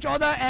14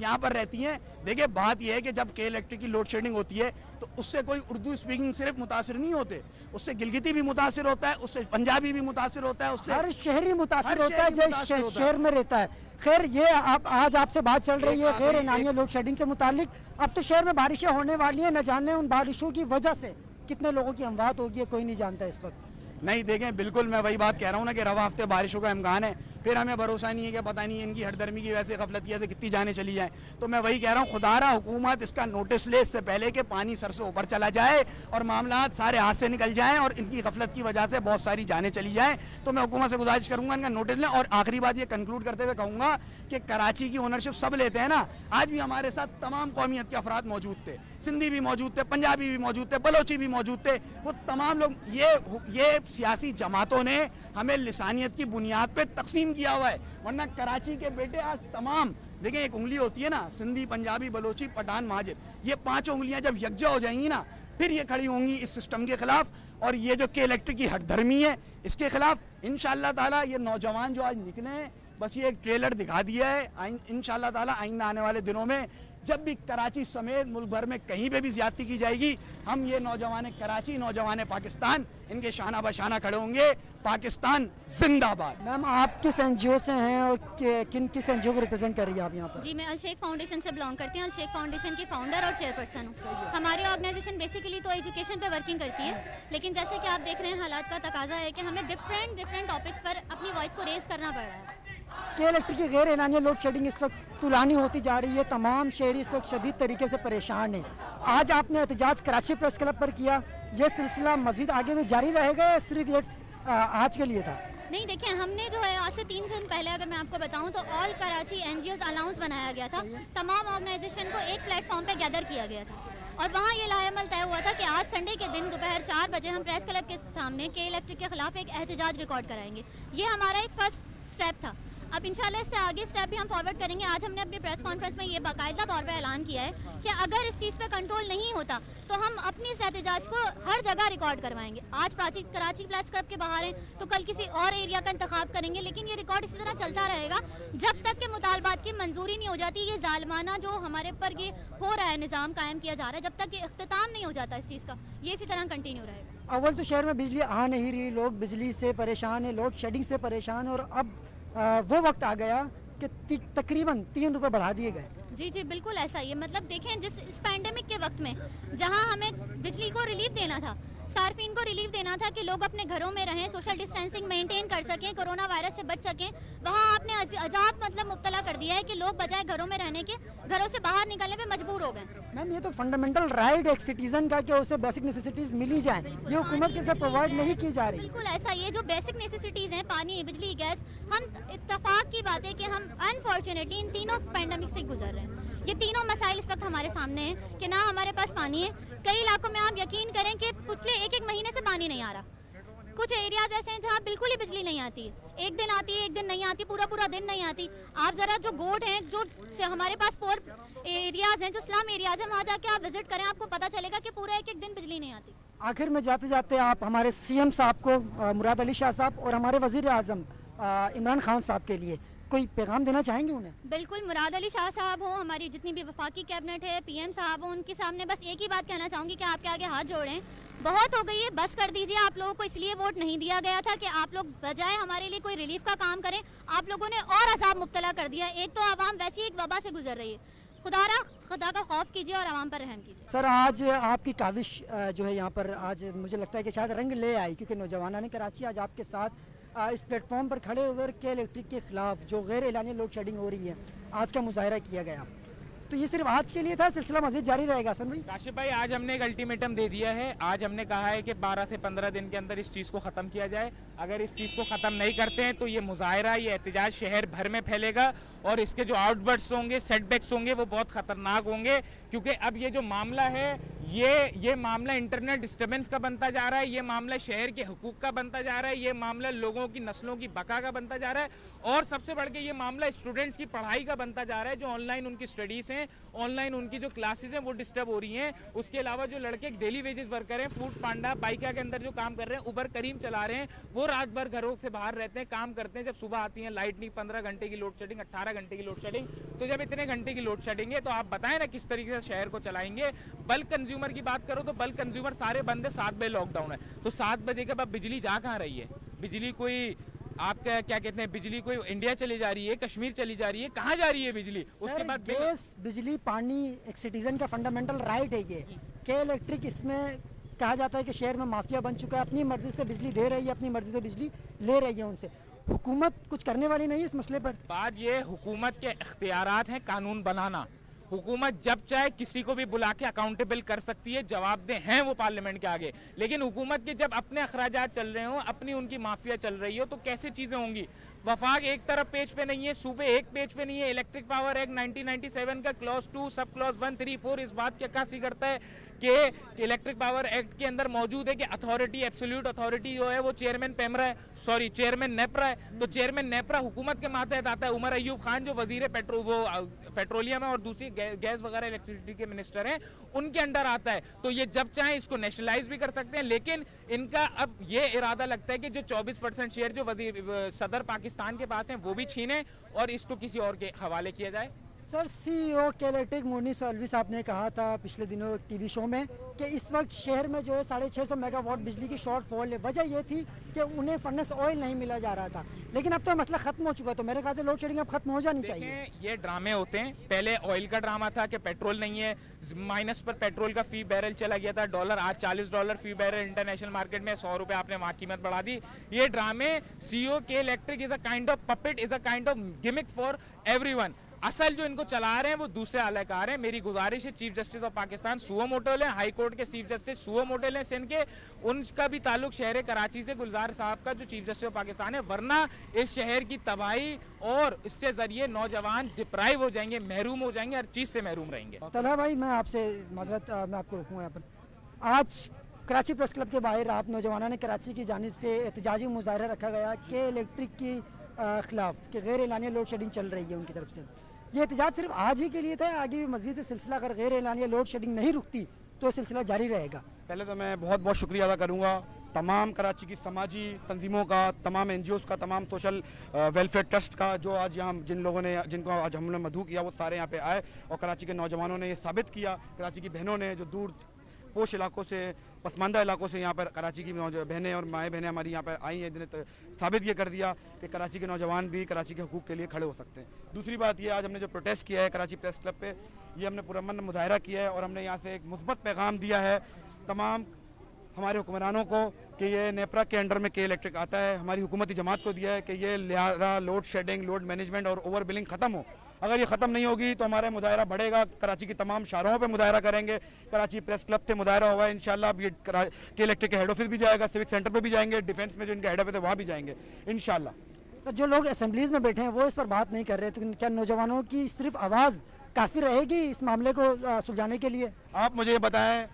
यहाँ पर रहती हैं। देखिए बात यह है कि जब के इलेक्ट्रिक की लोड शेडिंग होती है तो उससे कोई उर्दू स्पीकिंग सिर्फ मुतासिर नहीं होते, उससे गिलगिती भी मुतासिर होता है, उससे पंजाबी भी मुतासिर होता है, उससे हर शहरी मुतासिर हर होता है शहरी जो मुतासिर होता है। शहर में रहता है। खैर ये आज आपसे बात चल रही है गैर एलानिया लोड शेडिंग से मुतालिक। अब तो शहर में बारिशें होने वाली हैं, न जाने उन बारिशों की वजह से कितने लोगों की अमवात होगी कोई नहीं जानता इस वक्त। नहीं देखें, बिल्कुल मैं वही बात कह रहा हूँ ना कि रवा हफ्ते बारिशों का इम्कान है, फिर हमें भरोसा नहीं है कि पता नहीं इनकी हरदर्मी की वजह से गफलतिया से कितनी जाने चली जाए। तो मैं वही कह रहा हूँ, खुदारा हुकूमत इसका नोटिस ले इससे पहले कि पानी सर से ऊपर चला जाए और मामला सारे हाथ से निकल जाएं और इनकी गफलत की वजह से बहुत सारी जाने चली जाएं। तो मैं हुकूमत से गुजारिश करूँगा इनका नोटिस लें। और आखिरी बात ये कंक्लूड करते हुए कहूँगा कि कराची की ओनरशिप सब लेते हैं ना, आज भी हमारे साथ तमाम कौमियत के अफराद मौजूद थे, सिंधी भी मौजूद थे, पंजाबी भी मौजूद थे, बलोची भी मौजूद थे। वो तमाम लोग ये सियासी जमातों ने हमें लिसानियत की बुनियाद पे तकसीम किया हुआ है, वरना कराची के बेटे आज तमाम देखें, एक उंगली होती है ना सिंधी, पंजाबी, बलोची, पठान, महाजिर, ये 5 उंगलियां जब यकजा हो जाएंगी ना फिर ये खड़ी होंगी इस सिस्टम के खिलाफ। और ये जो के इलेक्ट्रिक की हटधर्मी है इसके खिलाफ इंशाअल्लाह ताला ये नौजवान जो आज निकले हैं, बस ये एक ट्रेलर दिखा दिया है। इंशाअल्लाह ताला आइंदा आने वाले दिनों में जब भी कराची समेत मुल्क भर में कहीं पे भी ज्यादती की जाएगी, हम ये नौजवान कराची, नौजवान पाकिस्तान, इनके शाना बशाना खड़े होंगे। पाकिस्तान जिंदाबाद। मैम आप किस एनजीओ से हैं और किस एनजीओ को रिप्रेजेंट कर रही है आप यहाँ पर? जी मैं अल शेख फाउंडेशन से बिलोंग करती हूँ। अल शेख फाउंडेशन की फाउंडर और चेयरपर्सन हूँ। हमारी ऑर्गेनाइजेशन बेसिकली तो एजुकेशन पे वर्किंग करती है, लेकिन जैसे कि आप देख रहे हैं हालात का तकाजा है कि हमें डिफरेंट टॉपिक्स पर अपनी वॉइस को रेज करना पड़ रहा है। के इलेक्ट्रिक की गैर एलानिया लोड शेडिंग इस वक्त तुलानी होती जा रही है, तमाम शहरी इस वक्त शदीद तरीके से परेशान हैं। आज आपने एहतजाज कराची प्रेस क्लब पर किया, ये सिलसिला मजीद आगे भी जारी रहेगा या सिर्फ ये आज के लिए था? नहीं देखिए, हमने जो है आज से 3 दिन पहले अगर मैं आपको बताऊं तो ऑल कराची एनजीओज अलाउंस बनाया गया था। तमाम ऑर्गेनाइजेशन को एक प्लेटफॉर्म पे गैदर किया गया था और वहाँ ये लाएमल तय हुआ था कि आज संडे के दिन दोपहर 4 बजे हम प्रेस क्लब के सामने के इलेक्ट्रिक के खिलाफ एक एहतजाज रिकॉर्ड कराएंगे। ये हमारा एक फर्स्ट स्टेप था। अब इंशाल्लाह इससे आगे स्टेप भी हम फॉरवर्ड करेंगे। आज हमने अपनी प्रेस कॉन्फ्रेंस में ये बाकायदा तौर पे ऐलान किया है कि अगर इस चीज़ पे कंट्रोल नहीं होता तो हम अपनी इस एहतजाज को हर जगह रिकॉर्ड करवाएंगे। आज कराची प्रेस क्लब के बाहर हैं तो कल किसी और एरिया का इंतखाब करेंगे, लेकिन ये रिकॉर्ड इसी तरह चलता रहेगा जब तक कि मुतालबात की मंजूरी नहीं हो जाती। ये जालमाना जो हमारे ऊपर ये हो रहा है, निज़ाम कायम किया जा रहा है, जब तक ये इख्तिताम नहीं हो जाता इस चीज़ का, ये इसी तरह कंटिन्यू रहेगा। अव्वल तो शहर में बिजली आ नहीं रही, लोग बिजली से परेशान है, लोड शेडिंग से परेशान है, और अब वो वक्त आ गया कि तकरीबन 3 रुपए बढ़ा दिए गए। जी जी बिल्कुल ऐसा ही है। मतलब देखें, जिस इस पैंडेमिक के वक्त में जहां हमें बिजली को रिलीफ देना था, सार्फिन को रिलीफ देना था कि लोग अपने घरों में रहें, सोशल डिस्टेंसिंग मेंटेन कर सकें, कोरोना वायरस से बच सकें, वहाँ आपने अजाब मतलब मुब्तला कर दिया है कि लोग बजाय घरों में रहने के घरों से बाहर निकलने पे मजबूर हो गए। मैम ये तो फंडामेंटल राइट एक सिटीजन का कि उसे बेसिक नेसेसिटीज मिली जाएं, ये हुकूमत के साथ प्रोवाइड नहीं की जा रही। बिल्कुल ऐसा, ये जो बेसिक नेसेसिटीज हैं, पानी, बिजली, गैस, हम इत्तेफाक की बात है कि हम अनफॉर्चुनेटली इन तीनों पैंडेमिक से गुजर रहे हैं। ये तीनों मसाइल इस वक्त हमारे सामने हैं कि ना हमारे पास पानी है, कई इलाकों में आप यकीन करें कि पिछले 1-1 महीने से पानी नहीं आ रहा। कुछ एरियाज ऐसे हैं जहाँ बिल्कुल ही बिजली नहीं आती है, एक दिन आती है, एक दिन नहीं आती, पूरा दिन नहीं आती। आप ज़रा जो गोट हैं, जो हमारे पास पोर एरियाज हैं, जो स्लम एरियाज हैं, वहाँ जाके आप विजिट करें, आपको पता चलेगा कि पूरा 1-1 दिन बिजली नहीं आती। आखिर में जाते जाते आप हमारे सीएम साहब को, मुराद अली शाह साहब, और हमारे वजीर आज़म इमरान खान साहब के लिए कोई पैगाम देना चाहेंगे उन्हें? बिल्कुल, मुराद अली शाह साहब हो, हमारी जितनी भी वफाकी कैबिनेट है, पीएम साहब हो, उनके सामने बस एक ही बात कहना चाहूँगी कि आपके आगे हाथ जोड़ें, बहुत हो गई है, बस कर दीजिए। आप लोगों को इसलिए वोट नहीं दिया गया था कि आप लोग बजाय हमारे लिए कोई रिलीफ का काम करें, आप लोगों ने और अजाब मुब्तला कर दिया। एक तो आवाम वैसी एक वबा से गुजर रही है, खुदा का खौफ कीजिए और आवाम पर रहम कीजिए। सर आज आपकी काविश जो है यहाँ पर आज मुझे लगता है कि शायद रंग ले आई, क्योंकि नौजवानों ने कराची आज आपके साथ इस प्लेटफॉर्म पर खड़े हुए के इलेक्ट्रिक के खिलाफ जो गैर एलानी लोड शेडिंग हो रही है, आज का मुजाहरा किया गया। तो ये सिर्फ आज के लिए था, सिलसिला मजीद जारी रहेगा? हसन भाई, काशिफ भाई, आज हमने एक अल्टीमेटम दे दिया है। आज हमने कहा है कि 12 से 15 दिन के अंदर इस चीज़ को ख़त्म किया जाए। अगर इस चीज़ को ख़त्म नहीं करते हैं तो ये मुजाहरा, ये एहतजाज शहर भर में फैलेगा और इसके जो आउटबर्ट्स होंगे, सेटबैक्स होंगे, वो बहुत ख़तरनाक होंगे, क्योंकि अब ये जो मामला है ये मामला इंटरनेट डिस्टर्बेंस का बनता जा रहा है, ये मामला शहर के हुकूक का बनता जा रहा है, ये मामला लोगों की नस्लों की बका का बनता जा रहा है, और सबसे बढ़ के ये मामला स्टूडेंट्स की पढ़ाई का बनता जा रहा है। जो ऑनलाइन उनकी स्टडीज़ हैं, ऑनलाइन उनकी जो क्लासेस हैं वो डिस्टर्ब हो रही हैं। उसके अलावा जो लड़के डेली वेजेस वर्कर हैं, फूड पांडा, बाइका के अंदर जो काम कर रहे हैं, उबर करीम चला रहे हैं, वो रात भर घरों से बाहर रहते हैं, काम करते हैं। जब सुबह आती है लाइट नहीं, 15 घंटे की लोड शेडिंग, 18 घंटे की लोड शेडिंग, तो जब इतने घंटे की लोड शेडिंग है तो आप बताएं ना किस तरीके से शहर को चलाएंगे। बल्क कंज्यूमर की बात करो तो बल्क कंज्यूमर सारे बंद है, 7 बजे लॉकडाउन है, तो 7 बजे के बाद बिजली जा कहाँ रही है? बिजली कोई आपका क्या कहते हैं, बिजली कोई इंडिया चली जा रही है, कश्मीर चली जा रही है, कहाँ जा रही है बिजली? उसके बाद गैस, बिजली, पानी एक सिटीजन का फंडामेंटल राइट है ये। के इलेक्ट्रिक इसमें कहा जाता है कि शहर में माफिया बन चुका है, अपनी मर्जी से बिजली दे रही है, अपनी मर्जी से बिजली ले रही है उनसे। हुकूमत कुछ करने वाली नहीं है इस मसले पर। बात ये हुकूमत के इख्तियारात हैं कानून बनाना। हुकूमत जब चाहे किसी को भी बुला के अकाउंटेबल कर सकती है, जवाबदेह हैं वो पार्लियामेंट के आगे। लेकिन हुकूमत के जब अपने अखराजात चल रहे हो, अपनी उनकी माफिया चल रही हो, तो कैसे चीज़ें होंगी? वफाक एक तरफ पेज पे नहीं है, सूबे एक पेज पे नहीं है। इलेक्ट्रिक पावर एक्ट 1997 का क्लॉज 2 सब क्लॉज 1, 3, 4 इस बात की अक्कासी करता है कि इलेक्ट्रिक पावर एक्ट के अंदर मौजूद है कि अथॉरिटी, एब्सोल्यूट अथॉरिटी जो है वो चेयरमैन नेपरा है। तो चेयरमैन नेपरा हुकूमत के मातहत आता है। उमर अयूब खान जो वजीर पेट्रोलियम है और दूसरी गैस वगैरह इलेक्ट्रिसिटी के मिनिस्टर हैं, उनके अंडर आता है। तो ये जब चाहे इसको नेशनलाइज भी कर सकते हैं, लेकिन इनका अब ये इरादा लगता है कि जो 24% शेयर जो सदर पाकिस्तान के पास हैं वो भी छीने और इसको किसी और के हवाले किया जाए। सर, सीईओ के इलेक्ट्रिक मुनीस अलवी साहब ने कहा था पिछले दिनों टीवी शो में कि इस वक्त शहर में जो है 650 मेगावाट बिजली की शॉर्टफॉल है। वजह ये थी कि उन्हें फर्नेस ऑयल नहीं मिला जा रहा था, लेकिन अब तो मसला खत्म हो चुका है। तो मेरे ख्याल से लोड शेडिंग अब खत्म हो जानी चाहिए। ये ड्रामे होते हैं। पहले ऑयल का ड्रामा था कि पेट्रोल नहीं है, माइनस पर पेट्रोल का फी बैरल चला गया था $, आज $40 फी बैरल इंटरनेशनल मार्केट में, 100 रुपये आपने वहाँ कीमत बढ़ा दी। ये ड्रामे सीईओ के electric is a kind of puppet, is a kind of gimmick for everyone. असल जो इनको चला रहे हैं वो दूसरे आलाकार हैं। मेरी गुजारिश है chief justice of Pakistan suo motu है, हाई कोर्ट के चीफ जस्टिस सुओ मोटोल हैं सिंध के, उनका भी ताल्लुक शहर कराची से, गुलजार साहब का जो चीफ जस्टिस ऑफ पाकिस्तान है। वरना इस शहर की तबाही और इससे जरिए नौजवान डिप्राइव हो जाएंगे, महरूम हो जाएंगे, हर चीज़ से महरूम रहेंगे। तलहा भाई, मैं आपसे माजरत मैं आपको रोकूँगा यहाँ पर। आज कराची प्रेस क्लब के बाहर आप नौजवानों ने कराची की जानिब से एहतजाजी मुजाहरा रखा गया कि इलेक्ट्रिक के खिलाफ कि गैर एलानिया लोड शेडिंग चल रही है उनकी तरफ से। ये एहतजाज सिर्फ आज ही के लिए था, आगे भी मज़ीद सिलसिला अगर गैर एलानिया लोड शेडिंग नहीं रुकती तो सिलसिला जारी रहेगा? पहले तो मैं बहुत बहुत शुक्रिया अदा करूँगा तमाम कराची की समाजी तंजीमों का, तमाम NGOs का, तमाम सोशल वेलफेयर ट्रस्ट का, जो आज यहाँ जिनको आज हमने मधु किया वो सारे यहाँ पे आए और कराची के नौजवानों ने ये साबित किया, कराची की बहनों ने जो दूर पोश इलाकों से, पसमानदा इलाकों से यहाँ पर कराची की बहनें और माएँ बहनें हमारी यहाँ पर आई हैं, जिन्हें साबित ये कर दिया कि कराची के नौजवान भी कराची के हकूक़ के लिए खड़े हो सकते हैं। दूसरी बात ये, आज हमने जो प्रोटेस्ट किया है कराची प्रेस क्लब पे, ये हमने पुरअमन मुजाहरा किया है और हमने यहाँ से एक मुस्बत पैगाम दिया है तमाम हमारे हुक्मरानों को कि ये नेपरा के अंडर में के इलेक्ट्रिक आता है, हमारी हुकूमती जमात को दिया है कि ये लिहाजा लोड शेडिंग, लोड मैनेजमेंट और ओवर बिलिंग ख़त्म हो। अगर ये ख़त्म नहीं होगी तो हमारा मुजाहरा बढ़ेगा। कराची की तमाम शाहराहों पे मुजाहरा करेंगे, कराची प्रेस क्लब से मुजाहरा हुआ है, इंशाल्लाह अब ये के इलेक्ट्रिक के हेड ऑफिस भी जाएगा, सिविक सेंटर पे भी जाएंगे, डिफेंस में जो इनका हेड ऑफिस है वहाँ भी जाएंगे इंशाल्लाह। सर, जो लोग असेंबलीज में बैठे हैं वो इस पर बात नहीं कर रहे, तो क्या नौजवानों की सिर्फ आवाज़ काफ़ी रहेगी इस मामले को सुलझाने के लिए? आप मुझे ये बताएं,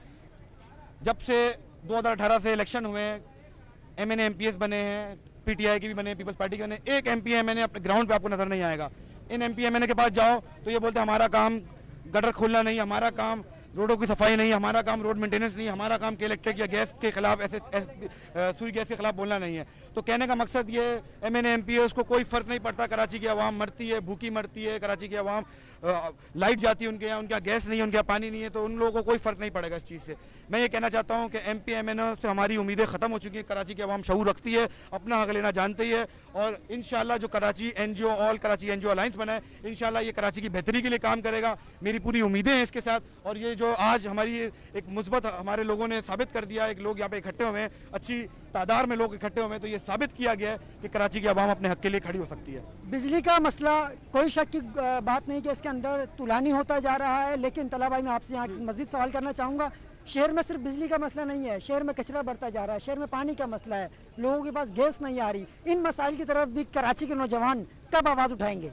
जब से 2018 से इलेक्शन हुए, MNA MPs बने हैं, PTI के भी बने, पीपल्स पार्टी के बने, एक MP MNA अपने ग्राउंड पे आपको नजर नहीं आएगा। इन MP MNA के पास जाओ तो ये बोलते हैं हमारा काम गटर खोलना नहीं, हमारा काम रोडों की सफाई नहीं, हमारा काम रोड मेंटेनेंस नहीं, हमारा काम के इलेक्ट्रिक या गैस के खिलाफ सुई गैस के खिलाफ बोलना नहीं है। तो कहने का मकसद ये MNA MP है, उसको कोई फ़र्क नहीं पड़ता कराची की आवाम मरती है, भूखी मरती है, कराची की आवाम लाइट जाती है उनके यहाँ, उनके यहाँ गैस नहीं है, उनके यहाँ पानी नहीं है, तो उन लोगों को कोई फ़र्क नहीं पड़ेगा इस चीज़ से। मैं ये कहना चाहता हूँ कि MP MNA से हमारी उम्मीदें ख़त्म हो चुकी हैं। कराची की आवाम शऊर रखती है, अपना हक लेना जानती है और इंशाल्लाह जो Karachi NGO all Karachi NGO alliance बना है, इंशाल्लाह ये कराची की बेहतरी के लिए काम करेगा। मेरी पूरी उम्मीदें हैं इसके साथ। और ये जो आज हमारी एक मुस्बत हमारे लोगों ने साबित कर दिया, एक लोग यहाँ पे इकट्ठे हुए हैं, अच्छी तादाद में लोग इकट्ठे हुए हैं, तो ये साबित किया गया है कि कराची की आवाम अपने हक के लिए खड़ी हो सकती है। बिजली का मसला कोई शक की बात नहीं कि इसके अंदर तुलानी होता जा रहा है, लेकिन तला भाई मैं आपसे यहाँ मज़ीद सवाल करना चाहूँगा। शहर में सिर्फ बिजली का मसला नहीं है, शहर में कचरा बढ़ता जा रहा है, शहर में पानी का मसला है, लोगों के पास गैस नहीं आ रही। इन मसाइल की तरफ भी कराची के नौजवान कब आवाज़ उठाएंगे?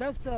10